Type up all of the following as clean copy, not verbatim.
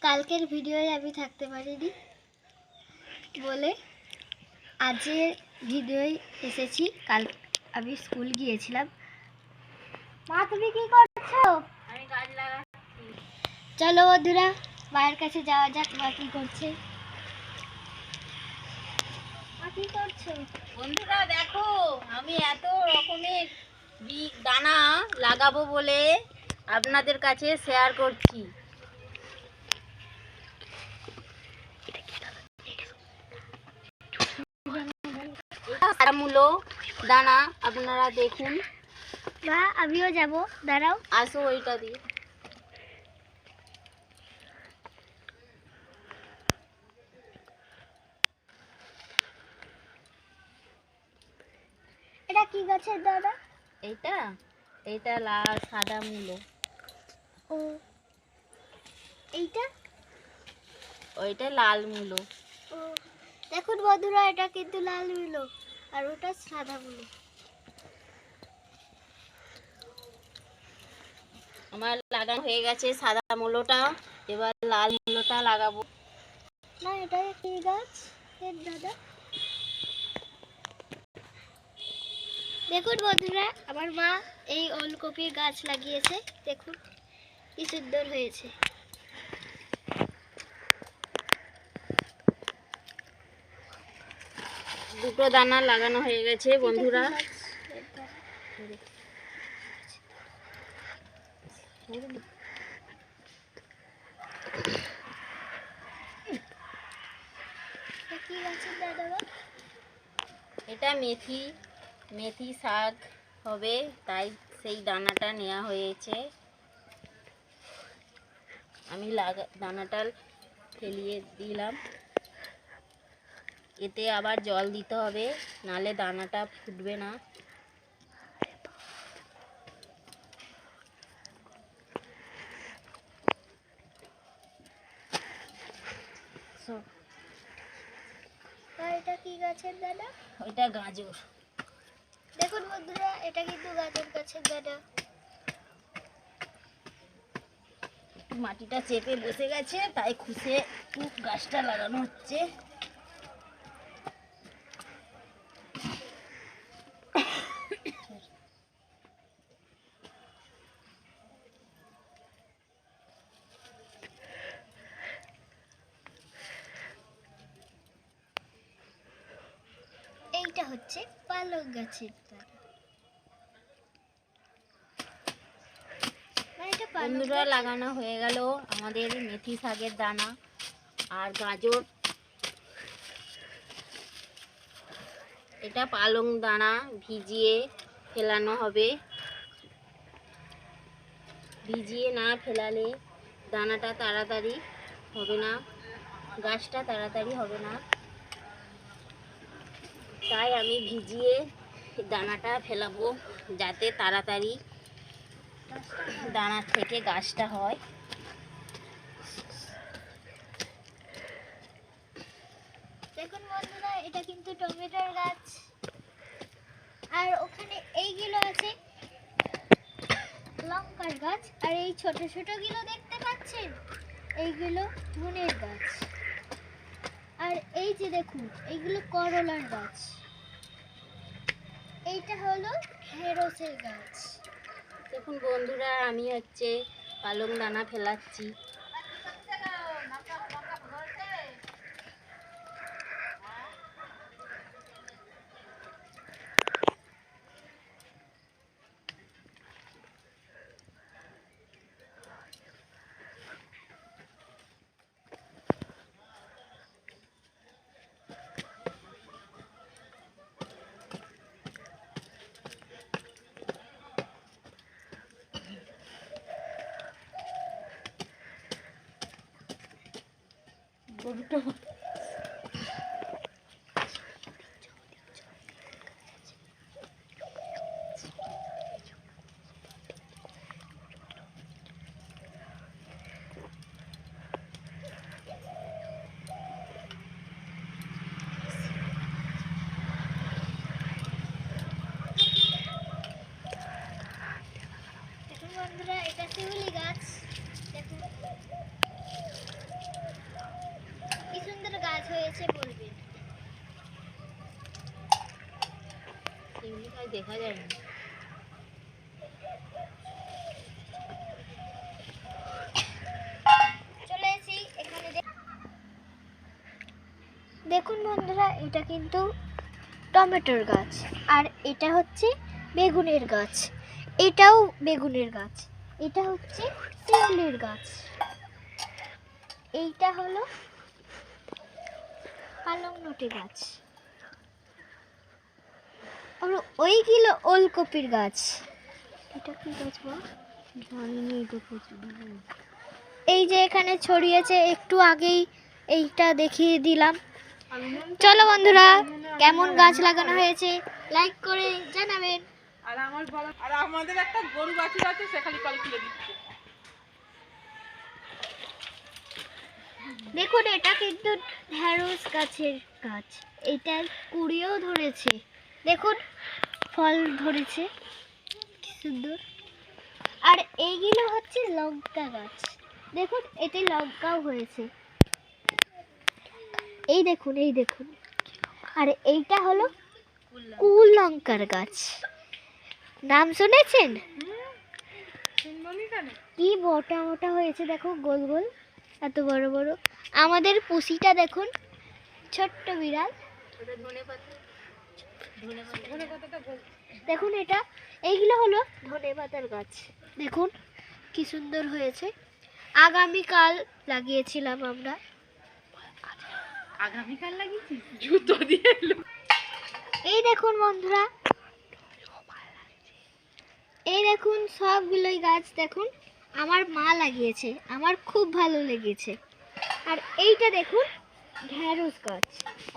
কালকের ভিডিওয় আমি থাকতে পারিনি বলে আজকের ভিডিওয় এসেছি। কাল আমি স্কুল গিয়েছিলাম। মা তুমি কি করছো? আমি গাছ লাগাচ্ছি। চলো বন্ধুরা মায়ের কাছে যাওয়া যাক। মা কি করছে? মা কি করছো? বন্ধুরা দেখো, আমি এত রকমের দানা লাগাবো বলে আপনাদের কাছে শেয়ার করছি। মূলো দানা আপনারা দেখুন। মা আমিও যাব, দাঁড়াও। আসো ওইটা দিয়ে। এটা কি গাছের দানা? এইটা এইটা লাল সাদা মূলো। ও এইটা? ওইটা লাল মূলো। ও দেখুন বন্ধুরা, এটা কিন্তু লাল মূলো আর ওটা সাদা মূলো। আমার লাগানো হয়ে গেছে সাদা মূলোটা, এবার লাল মূলোটা লাগাবো। না এটা কি গাছ এর দাদা? দেখুন বন্ধুরা, আমার মা এই ওলকপির গাছ লাগিয়েছে। দেখুন কি সুন্দর হয়েছে। দুটো দানা লাগানো হয়ে গেছে বন্ধুরা। কি গাছের দাদা? এটা মেথি শাক হবে, তাই সেই দানাটা নেওয়া হয়েছে। আমি দানাটা ফেলিয়ে দিলাম। এতে আবার জল দিতে হবে, নালে দানাটা ফুটবে না। এটা কি গাছের দাদা? ওইটা গাজর। দেখুন বন্ধুরা, এটা কিন্তু গাজর গাছের দাদা। মাটিটা চেপে বসে গেছে, তাই খুশে গাছটা লাগানো হচ্ছে। এইটা হচ্ছে পালং গাছের দানা। বন্ধুরা লাগানো হয়ে গেল আমাদের মেথি শাকের দানা আর গাজর। এটা পালং দানা ভিজিয়ে ফেলানো হবে। ভিজিয়ে না ফেলালে দানাটা তাড়াতাড়ি হবে না, গাছটা তাড়াতাড়ি হবে না। তাই আমি ভিজিয়ে দানাটা ফেলাবো, যাতে তাড়াতাড়ি দানা থেকে গাছটা হয়। দেখুন বন্ধুরা, এটা কিন্তু টমেটোর গাছ। আর ওখানে এইগুলো আছে লঙ্কার গাছ। আর এই ছোট ছোট গুলো দেখতে পাচ্ছেন, এইগুলো ধনের গাছ। আর এই যে দেখুন, এইগুলো করলার গাছ। এইটা হলো ঢেঁড়সের গাছ। দেখুন বন্ধুরা, আমি পালং দানা ফেলাচ্ছি। বন্ধুরা, এটা শিউলি গাছ। দেখুন দেখা যায় না। চলে এসেছি এখানে। দেখুন বন্ধুরা, এটা কিন্তু টমেটোর গাছ, আর এটা হচ্ছে বেগুনের গাছ, এটাও বেগুনের গাছ, এটা হচ্ছে শিউলির গাছ, এইটা হলো পালং নটে গাছ, আর ওইগুলো ওলকপির গাছ। এটা কি গাছ বল? এই যে এখানে ছড়িয়েছে, একটু আগেই এইটা দেখিয়ে দিলাম। চলো বন্ধুরা, কেমন গাছ লাগানো হয়েছে লাইক করে জানাবেন। আর আমাদের একটা গরু বাছুর আছে, সে খালি কল খুলে দিচ্ছে। দেখুন, এটা কিন্তু ঢেঁড়স গাছের গাছ, এটার কুড়িও ধরেছে, দেখুন ফল ধরেছে কি সুন্দর। আর এইগুলো হচ্ছে লঙ্কা গাছ, দেখুন এতে লঙ্কাও হয়েছে, এই দেখুন এই দেখুন। আর এইটা হলো কুল লঙ্কার গাছ, নাম শুনেছেন? কি মোটা মোটা হয়েছে দেখো, গোল গোল, এত বড় বড়। আমাদের পুষিটা দেখুন, ছোট্ট বিড়াল। দেখুন এটা, এইগুলো হলো ধনেপাতার গাছ, দেখুন কি সুন্দর হয়েছে। আগামীকাল লাগিয়েছিলাম আমরা। আগামীকাল লাগিয়েছি জুতো দিয়ে এলো। এই দেখুন বন্ধুরা, এই দেখুন সবগুলোই গাছ দেখুন আমার মা লাগিয়েছে, আমার খুব ভালো লেগেছে। আর এইটা দেখুন ঢেঁড়স গাছ,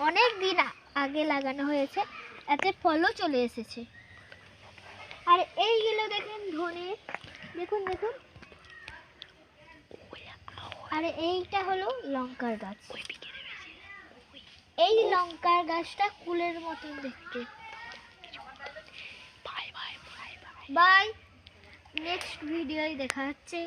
অনেক দিন আগে লাগানো হয়েছে, এতে ফলও চলে এসেছে। আর এইগুলো দেখুন ধনে, দেখুন দেখুন। আর এইটা হলো লঙ্কার গাছ, এই লঙ্কার গাছটা কুলের মতন দেখতে। বাই, নেক্সট ভিডিওয় দেখা হচ্ছে।